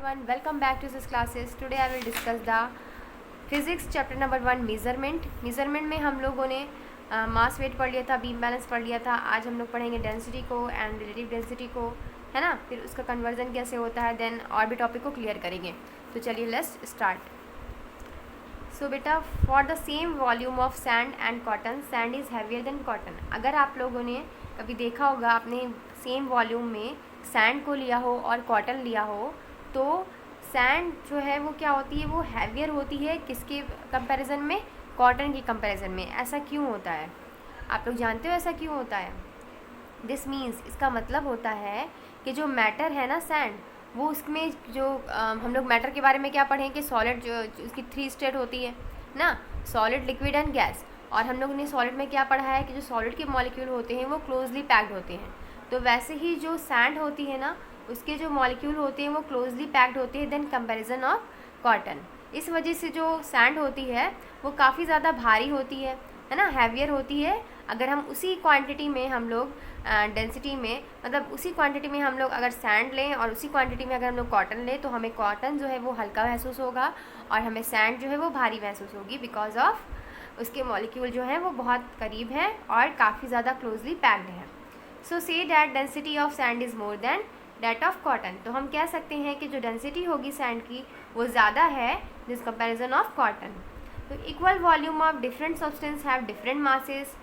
Everyone, welcome back to this classes. Today I will discuss the physics chapter number 1 measurement में हम लोगों ने mass weight पढ़ लिया था, बीम बैलेंस पढ़ लिया था. आज हम लोग पढ़ेंगे डेंसिटी को एंड रिलेटिव डेंसिटी को, है ना. फिर उसका कन्वर्जन कैसे होता है, देन और भी टॉपिक को क्लियर करेंगे. तो चलिए लेट्स स्टार्ट. सो बेटा, for the same volume of sand and cotton, sand is heavier than cotton. अगर आप लोगों ने कभी देखा होगा, आपने सेम वॉल्यूम में सैंड को लिया हो और कॉटन लिया हो, तो सैंड जो है वो क्या होती है, वो हैवियर होती है किसके कंपैरिजन में, कॉटन की कंपैरिजन में. ऐसा क्यों होता है, आप लोग जानते हो ऐसा क्यों होता है? दिस मीन्स, इसका मतलब होता है कि जो मैटर है ना सैंड, वो उसमें जो हम लोग मैटर के बारे में क्या पढ़ें कि सॉलिड जो उसकी 3 स्टेट होती है ना, सॉलिड, लिक्विड एंड गैस. और हम लोग ने सॉलिड में क्या पढ़ा है कि जो सॉलिड के मॉलिक्यूल होते हैं वो क्लोजली पैक्ड होते हैं. तो वैसे ही जो सैंड होती है ना, उसके जो मॉलिक्यूल होते हैं वो क्लोजली पैक्ड होते हैं देन कंपैरिजन ऑफ कॉटन. इस वजह से जो सैंड होती है वो काफ़ी ज़्यादा भारी होती है ना, हैवियर होती है. अगर हम उसी क्वांटिटी में हम लोग डेंसिटी में, मतलब उसी क्वांटिटी में हम लोग अगर सैंड लें और उसी क्वांटिटी में अगर हम लोग कॉटन लें, तो हमें कॉटन जो है वो हल्का महसूस होगा और हमें सैंड जो है वो भारी महसूस होगी, बिकॉज ऑफ उसके मॉलिक्यूल जो है वो बहुत करीब है और काफ़ी ज़्यादा क्लोजली पैक्ड है. सो से that density of sand is more than that of cotton. तो हम कह सकते हैं कि जो डेंसिटी होगी सैंड की वो ज़्यादा है दिस कंपैरिजन ऑफ कॉटन. तो equal volume of different substance have different masses.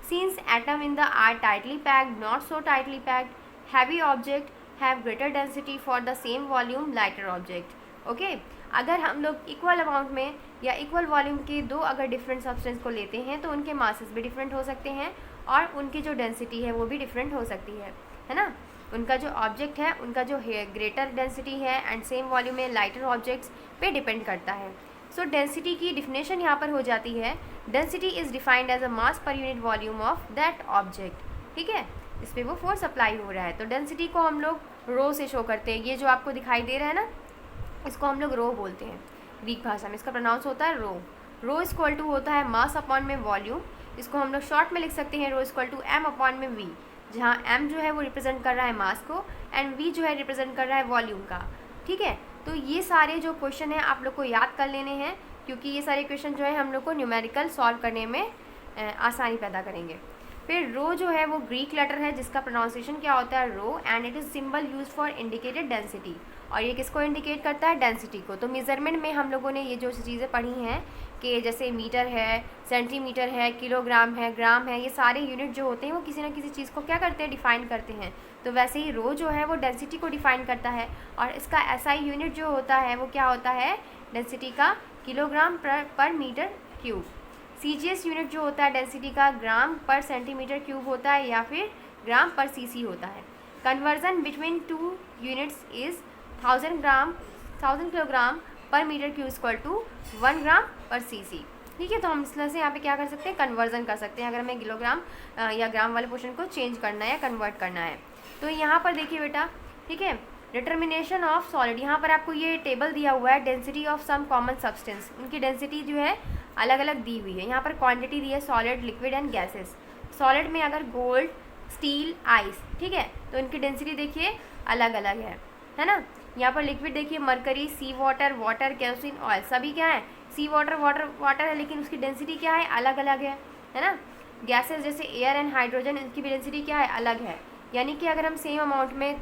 Since atom in the are tightly packed, not so tightly packed, heavy object have greater density for the same volume lighter object. Okay? अगर हम लोग equal amount में या equal volume के दो अगर different substance को लेते हैं, तो उनके मासेस भी डिफरेंट हो सकते हैं और उनकी जो डेंसिटी है वो भी डिफरेंट हो सकती है ना. उनका जो ऑब्जेक्ट है, उनका जो ग्रेटर डेंसिटी है एंड सेम वॉल्यूम में लाइटर ऑब्जेक्ट्स पे डिपेंड करता है. सो डेंसिटी की डिफिनेशन यहाँ पर हो जाती है, density is defined as a mass per unit volume of that object. ठीक है, इस पर वो फोर्स अप्लाई हो रहा है. तो डेंसिटी को हम लोग रो से शो करते हैं. ये जो आपको दिखाई दे रहा है ना, इसको हम लोग रो बोलते हैं ग्रीक भाषा में. इसका प्रोनाउंस होता है रो. रो इक्वल टू होता है मास अपॉन में वॉल्यूम. इसको हम लोग शॉर्ट में लिख सकते हैं रो इक्वल टू एम अपॉन में वी, जहाँ एम जो है वो रिप्रेजेंट कर रहा है मास को एंड वी जो है रिप्रेजेंट कर रहा है वॉल्यूम का. ठीक है, तो ये सारे जो क्वेश्चन हैं आप लोग को याद कर लेने हैं, क्योंकि ये सारे क्वेश्चन जो है हम लोग को न्यूमेरिकल सॉल्व करने में आसानी पैदा करेंगे. फिर रो जो है वो ग्रीक लेटर है जिसका प्रोनाउंसिएशन क्या होता है rho, and it is symbol use for indicated density. और ये किसको इंडिकेट करता है, डेंसिटी को. तो मेजरमेंट में हम लोगों ने ये जो चीज़ें पढ़ी हैं कि जैसे मीटर है, सेंटीमीटर है, किलोग्राम है, ग्राम है, ये सारे यूनिट जो होते हैं वो किसी ना किसी चीज़ को क्या करते हैं, डिफाइन करते हैं. तो वैसे ही रो जो है वो डेंसिटी को डिफाइन करता है और इसका एसआई यूनिट जो होता है वो क्या होता है, डेंसिटी का kilogram per metre cube. CGS unit जो होता है डेंसिटी का ग्राम पर सेंटीमीटर क्यूब होता है या फिर ग्राम पर सीसी होता है. Conversion between two units is 1000 kilogram per metre cube equal to 1 gram पर सीसी. ठीक है, तो हम इस तरह से यहाँ पे क्या कर सकते हैं, कन्वर्जन कर सकते हैं अगर हमें किलोग्राम या ग्राम वाले पोर्शन को चेंज करना है या कन्वर्ट करना है. तो यहाँ पर देखिए बेटा, ठीक है, डिटर्मिनेशन ऑफ सॉलिड. यहाँ पर आपको ये टेबल दिया हुआ है, density of some common substance. उनकी डेंसिटी जो है अलग अलग दी हुई है. यहाँ पर क्वांटिटी दी है solid, liquid and gases. Solid में अगर गोल्ड, स्टील, आइस, ठीक है, तो इनकी डेंसिटी देखिए अलग अलग है ना. यहाँ पर लिक्विड देखिए मरकरी, सी वाटर, वाटर, केरोसिन, ऑयल, सभी क्या है, सी वाटर वाटर है, लेकिन उसकी डेंसिटी क्या है, अलग अलग है ना. गैसेस जैसे एयर एंड हाइड्रोजन, इनकी भी डेंसिटी क्या है, अलग है. यानी कि अगर हम सेम अमाउंट में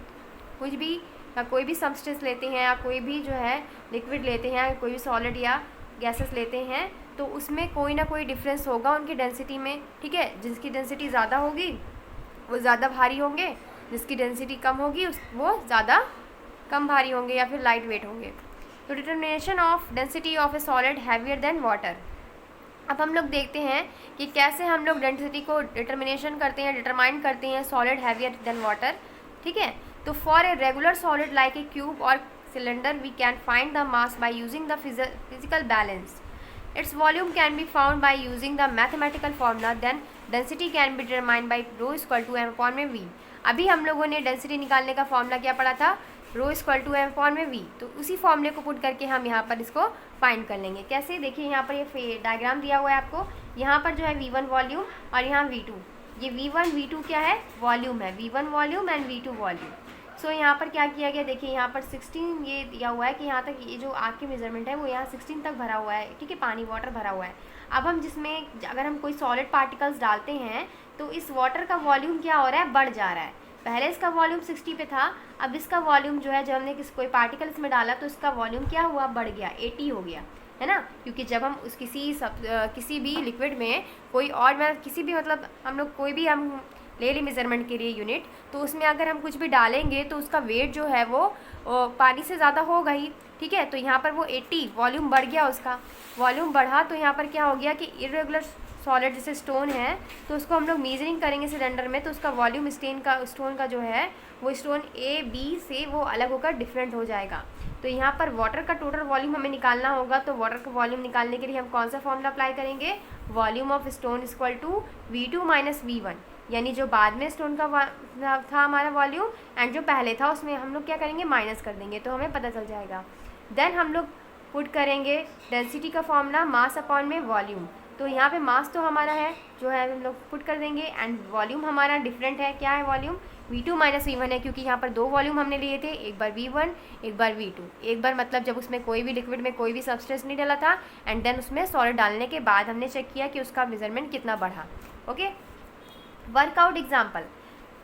कुछ भी या कोई भी सब्सटेंस लेते हैं या कोई भी जो है लिक्विड लेते हैं या कोई भी सॉलिड या गैसेस लेते हैं, तो उसमें कोई ना कोई डिफरेंस होगा उनकी डेंसिटी में. ठीक है, जिसकी डेंसिटी ज़्यादा होगी वो ज़्यादा भारी होंगे, जिसकी डेंसिटी कम होगी वो ज़्यादा कम भारी होंगे या फिर लाइट वेट होंगे. तो determination of density of A solid heavier than water. अब हम लोग देखते हैं कि कैसे हम लोग डेंसिटी को डिटर्मिनेशन करते हैं, डिटरमाइन करते हैं सॉलिड हैवियर देन वाटर. ठीक है, तो for a regular solid like a cube और cylinder we can find the mass by using the physical balance. Its volume can be found by using the mathematical formula. Then density can be determined by rho equal to M upon में V. अभी हम लोगों ने density निकालने का formula क्या पढ़ा था, रो इक्वल टू एम अपॉन में वी. तो उसी फॉर्मूले को पुट करके हम यहाँ पर इसको फाइंड कर लेंगे. कैसे, देखिए यहाँ पर ये डायग्राम दिया हुआ है आपको. यहाँ पर जो है V1 वॉल्यूम और यहाँ V2. ये V1 V2 क्या है, वॉल्यूम है, V1 volume and V2 volume. सो यहाँ पर क्या किया गया, देखिए यहाँ पर 16 ये दिया हुआ है कि यहाँ तक ये जो आग की मेजरमेंट है वो यहाँ 16 तक भरा हुआ है, ठीक है, पानी वाटर भरा हुआ है। अब हम जिसमें अगर हम कोई सॉलिड पार्टिकल्स डालते हैं तो इस वाटर का वॉल्यूम क्या हो रहा है, बढ़ जा रहा है। पहले इसका वॉल्यूम 60 पे था, अब इसका वॉल्यूम जो है, जब हमने कोई पार्टिकल इसमें डाला तो इसका वॉल्यूम क्या हुआ, बढ़ गया, 80 हो गया, है ना। क्योंकि जब हम उस किसी भी लिक्विड में कोई और किसी भी मतलब हम लोग कोई भी हम ले ली मेज़रमेंट के लिए यूनिट, तो उसमें अगर हम कुछ भी डालेंगे तो उसका वेट जो है वो पानी से ज़्यादा होगा ही, ठीक है। तो यहाँ पर वो 80 वॉल्यूम बढ़ गया, उसका वॉल्यूम बढ़ा तो यहाँ पर क्या हो गया कि इरेगुलर सॉलिड जैसे स्टोन है तो उसको हम लोग मेजरिंग करेंगे सिलेंडर में, तो उसका वॉल्यूम स्टोन का जो है वो स्टोन ए बी से वो अलग होकर डिफरेंट हो जाएगा। तो यहाँ पर वाटर का टोटल वॉल्यूम हमें निकालना होगा, तो वाटर का वॉल्यूम निकालने के लिए हम कौन सा फॉर्मूला अप्लाई करेंगे, volume of stone equal to V2 minus V1, यानी जो बाद में स्टोन का था हमारा वॉल्यूम एंड जो पहले था उसमें हम लोग क्या करेंगे, माइनस कर देंगे, तो हमें पता चल जाएगा। देन हम लोग पुट करेंगे डेंसिटी का फॉर्मूला मास अपॉन में वॉल्यूम, तो यहाँ पे मास तो हमारा है जो है हम लोग पुट कर देंगे एंड वॉल्यूम हमारा डिफरेंट है, क्या है वॉल्यूम, V2 माइनस V1 है, क्योंकि यहाँ पर दो वॉल्यूम हमने लिए थे, एक बार V1 एक बार V2। एक बार मतलब जब उसमें कोई भी लिक्विड में कोई भी सब्सटेंस नहीं डाला था एंड देन उसमें सॉलिड डालने के बाद हमने चेक किया कि उसका मेजरमेंट कितना बढ़ा। Okay, workout example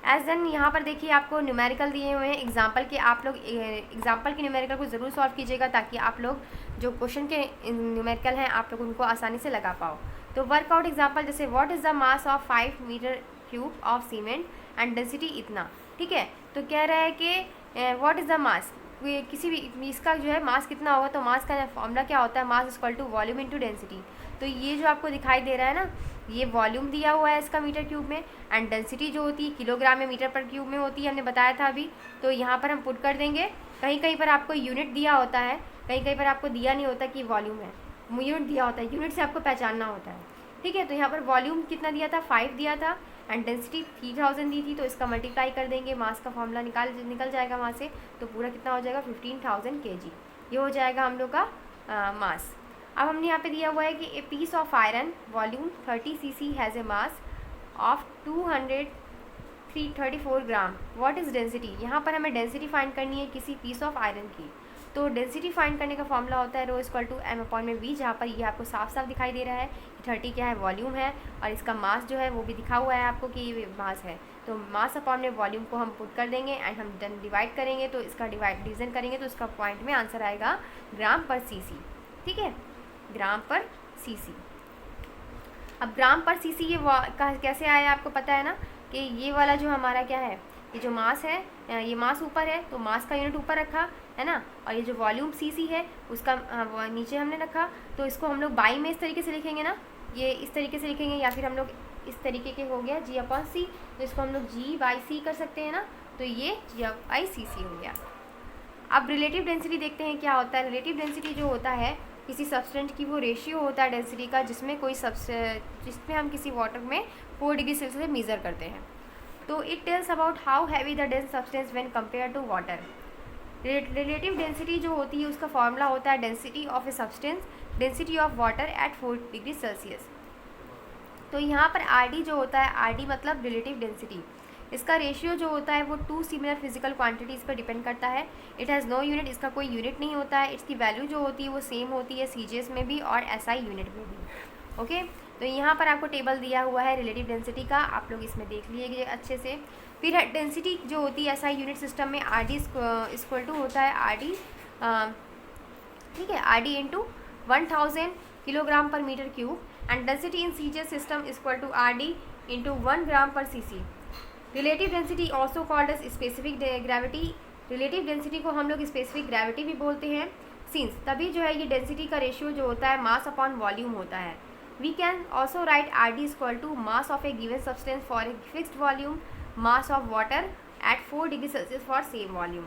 as then यहाँ पर देखिए आपको न्यूमेरिकल दिए हुए हैं एग्जाम्पल के, आप लोग एग्जाम्पल के न्यूमेरिकल को ज़रूर सॉल्व कीजिएगा ताकि आप लोग जो क्वेश्चन के न्यूमेरिकल हैं आप लोग उनको आसानी से लगा पाओ। तो वर्कआउट एग्जाम्पल जैसे what is the mass of 5 metre cube of cement and density इतना, ठीक है। तो कह रहा है कि व्हाट इज़ द मास, किसी भी इसका जो है मास कितना होगा, तो मास का फॉर्मूला क्या होता है, mass equal to volume into density. तो ये जो आपको दिखाई दे रहा है ना, ये वॉल्यूम दिया हुआ है इसका मीटर क्यूब में एंड डेंसिटी जो होती है किलोग्राम में मीटर पर क्यूब में होती है, हमने बताया था अभी। तो यहाँ पर हम पुट कर देंगे, कहीं कहीं पर आपको यूनिट दिया होता है, कहीं कहीं पर आपको दिया नहीं होता कि वॉल्यूम है, यूनिट दिया होता है, यूनिट से आपको पहचानना होता है, ठीक है। तो यहाँ पर वॉल्यूम कितना दिया था, 5 दिया था एंड डेंसिटी 3000 दी थी, तो इसका मल्टीप्लाई कर देंगे, मास का फॉर्मूला निकल जाएगा वहाँ से, तो पूरा कितना हो जाएगा 15,000 kg, ये हो जाएगा हम लोग का मास। अब हमने यहाँ पे दिया हुआ है कि a piece of iron volume 30 cc has a mass of 234 gram, what is density. यहाँ पर हमें डेंसिटी फाइंड करनी है किसी पीस ऑफ आयरन की, तो डेंसिटी फाइंड करने का फॉर्मूला होता है रो इक्वल टू m अपॉन में v, जहाँ पर ये आपको साफ साफ दिखाई दे रहा है कि 30 क्या है, वॉल्यूम है, और इसका मास जो है वो भी दिखा हुआ है आपको कि ये मास है। तो मास अपॉन में वॉल्यूम को हम पुट कर देंगे एंड हम डिवाइड करेंगे, तो इसका डिवीजन करेंगे तो इसका पॉइंट में आंसर आएगा ग्राम पर cc, ठीक है, ग्राम पर cc। अब ग्राम पर cc ये कैसे आया आपको पता है ना, कि ये वाला जो हमारा क्या है, ये जो मास है, ये मास ऊपर है तो मास का यूनिट ऊपर रखा है ना, और ये जो वॉल्यूम cc है उसका नीचे हमने रखा, तो इसको हम लोग बाई में इस तरीके से लिखेंगे ना, ये इस तरीके से लिखेंगे, या फिर हम लोग इस तरीके के हो गया g अपॉन c, तो इसको हम लोग g/c कर सकते हैं ना, तो ये g/cc हो गया। अब रिलेटिव डेंसिटी देखते हैं क्या होता है। रिलेटिव डेंसिटी जो होता है किसी सब्सटेंट की वो रेशियो होता है डेंसिटी का, जिसमें हम किसी वाटर में 4 डिग्री सेल्सियस से मेज़र करते हैं। तो it tells about how heavy the dense substance when compare to water. Relative density जो होती है उसका फॉर्मूला होता है density of a substance density of water at 4 degree Celsius. तो यहाँ पर RD जो होता है, RD मतलब रिलेटिव डेंसिटी, इसका रेशियो जो होता है वो 2 सिमिलर फिजिकल क्वांटिटीज़ पर डिपेंड करता है। इट हैज़ नो यूनिट, इसका कोई यूनिट नहीं होता है। इसकी वैल्यू जो होती है वो सेम होती है CGS में भी और SI यूनिट में भी। ओके, तो यहाँ पर आपको टेबल दिया हुआ है रिलेटिव डेंसिटी का, आप लोग इसमें देख लीजिए अच्छे से। फिर डेंसिटी जो होती है SI यूनिट सिस्टम में RD इक्वल टू होता है RD, ठीक है, RD into 1000 kilogram per metre cube and density in CGS system equal to RD into 1 gram per cc। Relative density also called as specific gravity, relative density को हम लोग specific gravity भी बोलते हैं, सिंस तभी जो है ये डेंसिटी का रेशियो जो होता है मास अपॉन वॉल्यूम होता है। We can also write RD equal to mass of a given substance for a fixed volume, mass of water at 4 degree Celsius for same volume.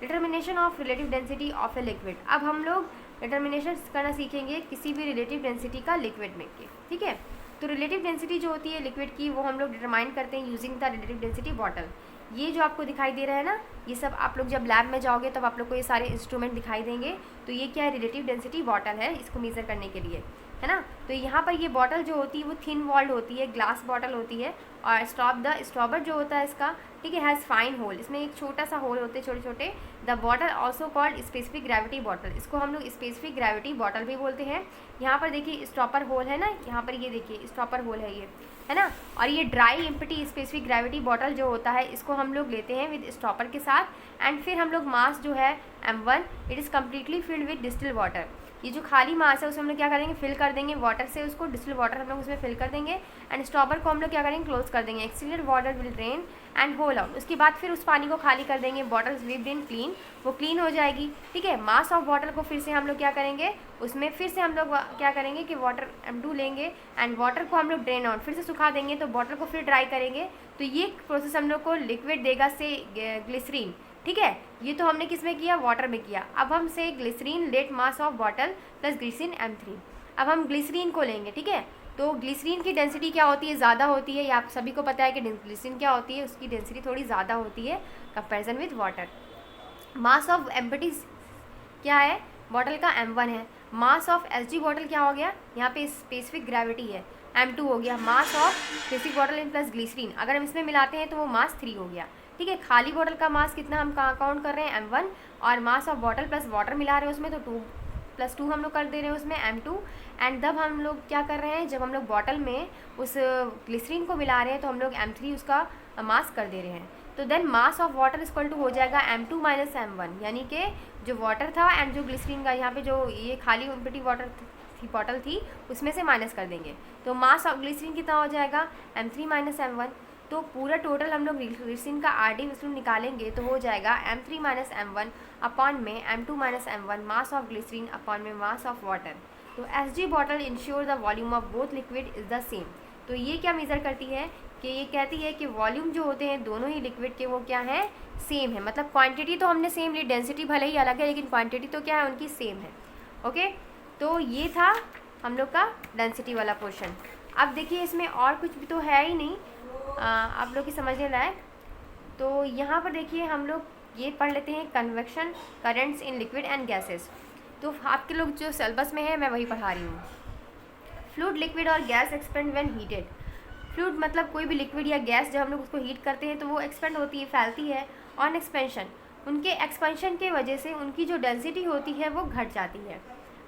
Determination of relative density of a liquid, अब हम लोग determination करना सीखेंगे किसी भी relative density का liquid में के, ठीक है। तो रिलेटिव डेंसिटी जो होती है लिक्विड की वो हम लोग डिटरमाइन करते हैं using the relative density bottle. ये जो आपको दिखाई दे रहा है ना, ये सब आप लोग जब लैब में जाओगे तब आप लोग को ये सारे इंस्ट्रूमेंट दिखाई देंगे। तो ये क्या है, रिलेटिव डेंसिटी बॉटल है, इसको मेज़र करने के लिए, है ना। तो यहाँ पर ये बॉटल जो होती है वो थिन वॉल्ड होती है, ग्लास बॉटल होती है। और स्टॉपर जो होता है इसका, ठीक है, हैज़ फाइन होल, इसमें एक छोटा सा होल होते हैं, छोटे छोटे। The bottle also called specific gravity bottle, इसको हम लोग स्पेसिफिक ग्रेविटी बॉटल भी बोलते हैं। यहाँ पर देखिए स्टॉपर होल है ना, यहाँ पर ये देखिए स्टॉपर होल है ये, है ना। और ये dry empty specific gravity bottle जो होता है इसको हम लोग लेते हैं विद स्टॉपर के साथ। एंड फिर हम लोग मास जो है m1, it is completely filled with distil water. ये जो खाली मास है उसे हम लोग क्या करेंगे, फिल कर देंगे वाटर से, उसको डिस्टिल वाटर हम लोग उसमें फिल कर देंगे। एंड स्टॉपर को हम लोग क्या करेंगे, क्लोज कर देंगे। एक्सीलेट water will drain and hole out, उसके बाद फिर उस पानी को खाली कर देंगे। बॉटल स्लिप्ड इन क्लीन, वो क्लीन हो जाएगी, ठीक है। मास ऑफ वाटर को फिर से हम लोग क्या करेंगे, उसमें फिर से हम लोग क्या करेंगे कि वाटर m2 लेंगे एंड वाटर को हम लोग ड्रेन आउट, फिर से सुखा देंगे, तो बॉटल को फिर ड्राई करेंगे। तो ये प्रोसेस हम लोग को लिक्विड देगा से ग्लिसरीन, ठीक है। ये तो हमने किस में किया, वाटर में किया। अब हम से glycerine let mass of bottle plus glycerine m3। अब हम ग्लिसरीन को लेंगे, ठीक है। तो ग्लिसरीन की डेंसिटी क्या होती है, ज़्यादा होती है। ये आप सभी को पता है कि ग्लिसरीन क्या होती है, उसकी डेंसिटी थोड़ी ज़्यादा होती है comparison with water. Mass of empty क्या है, बॉटल का m1 है। मास ऑफ SG बॉटल क्या हो गया, यहाँ पे स्पेसिफिक ग्रेविटी है, m2 हो गया। Mass of specific bottle in plus glycerine, अगर हम इसमें मिलाते हैं तो वो मास 3 हो गया, ठीक है। खाली बॉटल का मास कितना हम काउंट कर रहे हैं, m1, और मास ऑफ बॉटल प्लस वाटर मिला रहे हैं उसमें, तो 2 + 2 हम लोग कर दे रहे हैं उसमें m2। एंड तब हम लोग क्या कर रहे हैं, जब हम लोग बॉटल में उस ग्लिसरीन को मिला रहे हैं तो हम लोग m3 उसका मास कर दे रहे हैं। तो then mass of water equal to हो जाएगा m2 - m1, यानी कि जो वाटर था एंड जो ग्लिसरीन का यहाँ पे जो ये खाली एम्प्टी वाटर बॉटल थी उसमें से माइनस कर देंगे। तो मास ऑफ ग्लिसरीन कितना हो जाएगा, m3 - m1। तो पूरा टोटल हम लोग ग्लिसरीन का RD वैल्यू निकालेंगे तो हो जाएगा m3 - m1 अपॉन में m2 - m1 mass of glycerine upon में मास ऑफ वाटर। तो SG bottle ensure the volume of both liquid is the same. तो ये क्या मेज़र करती है कि ये कहती है कि वॉल्यूम जो होते हैं दोनों ही लिक्विड के वो क्या है, सेम है। मतलब क्वांटिटी तो हमने सेम ली, डेंसिटी भले ही अलग है लेकिन क्वांटिटी तो क्या है उनकी सेम है, ओके। तो ये था हम लोग का डेंसिटी वाला पोर्शन। अब देखिए इसमें और कुछ भी तो है ही नहीं आप लोग की समझने लायक। तो यहाँ पर देखिए हम लोग ये पढ़ लेते हैं convection currents in liquid and gases. तो आपके लोग जो सिलेबस में है मैं वही पढ़ा रही हूँ। फ्लूइड, लिक्विड और gas expand when heated. Fluid मतलब कोई भी लिक्विड या गैस जब हम लोग उसको हीट करते हैं तो वो एक्सपेंड होती है, फैलती है। ऑन एक्सपेंशन, उनके एक्सपेंशन के वजह से उनकी जो डेंसिटी होती है वो घट जाती है।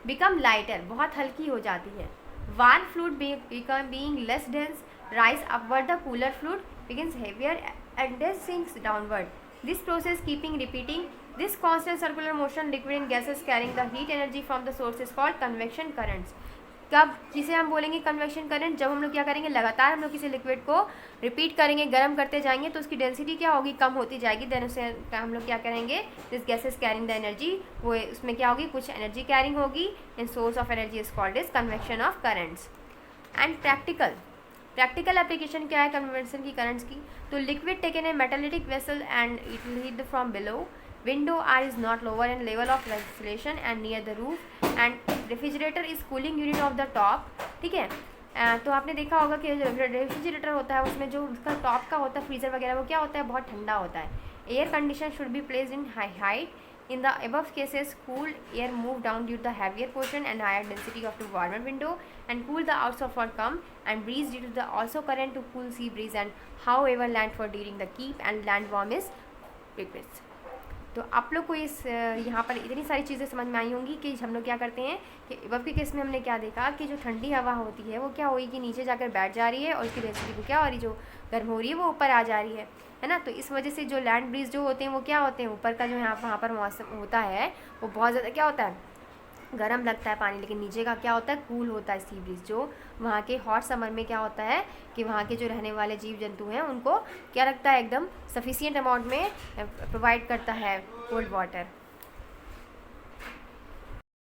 बिकम लाइटर, बहुत हल्की हो जाती है। Warm fluid become being less dense rise upward, the cooler fluid becomes heavier and then sinks downward. This process keeping repeating. This constant circular motion liquid in gases carrying the heat energy from the source is called convection currents. कब जिसे हम बोलेंगे convection current, जब हम लोग क्या करेंगे, लगातार हम लोग किसी लिक्विड को रिपीट करेंगे, गर्म करते जाएंगे तो उसकी डेंसिटी क्या होगी, कम होती जाएगी। देन उसे हम लोग क्या करेंगे, this gases carrying the energy, वो उसमें क्या होगी, कुछ एनर्जी कैरिंग होगी। And source of energy is called is convection of currents. एंड प्रैक्टिकल एप्लीकेशन क्या है कन्वेक्शन की करंट्स की। तो liquid taken a metallic vessel and it will heat from below. Window are is not lower and level of ventilation and near the roof and refrigerator is cooling unit of the top, ठीक है। तो आपने देखा होगा कि जो refrigerator होता है उसमें जो उसका टॉप का होता है, फ्रीजर वगैरह, वो क्या होता है, बहुत ठंडा होता है। Air condition should be placed in high height. In the above cases, cool air move down due to the heavier portion and higher density of the warmer window, and cool the outside come and breeze due to the also current to cool sea breeze and however land for during the keep and land warm is liquids. तो आप लोग को इस यहाँ पर इतनी सारी चीज़ें समझ में आई होंगी कि हम लोग क्या करते हैं कि अब के केस में हमने क्या देखा कि जो ठंडी हवा होती है वो क्या हुई कि नीचे जाकर बैठ जा रही है और उसकी डेंसिटी को क्या हो रही, जो गर्म हो रही है वो ऊपर आ जा रही है ना। तो इस वजह से जो लैंड ब्रीज जो होते हैं वो क्या होते हैं, ऊपर का जो वहाँ पर मौसम होता है वो बहुत ज़्यादा क्या होता है, गर्म लगता है पानी, लेकिन नीचे का क्या होता है, कूल होता है सी ब्रीज। जो वहाँ के हॉट समर में क्या होता है कि वहाँ के जो रहने वाले जीव जंतु हैं उनको क्या रखता है, एकदम सफिशिएंट अमाउंट में प्रोवाइड करता है कोल्ड वाटर।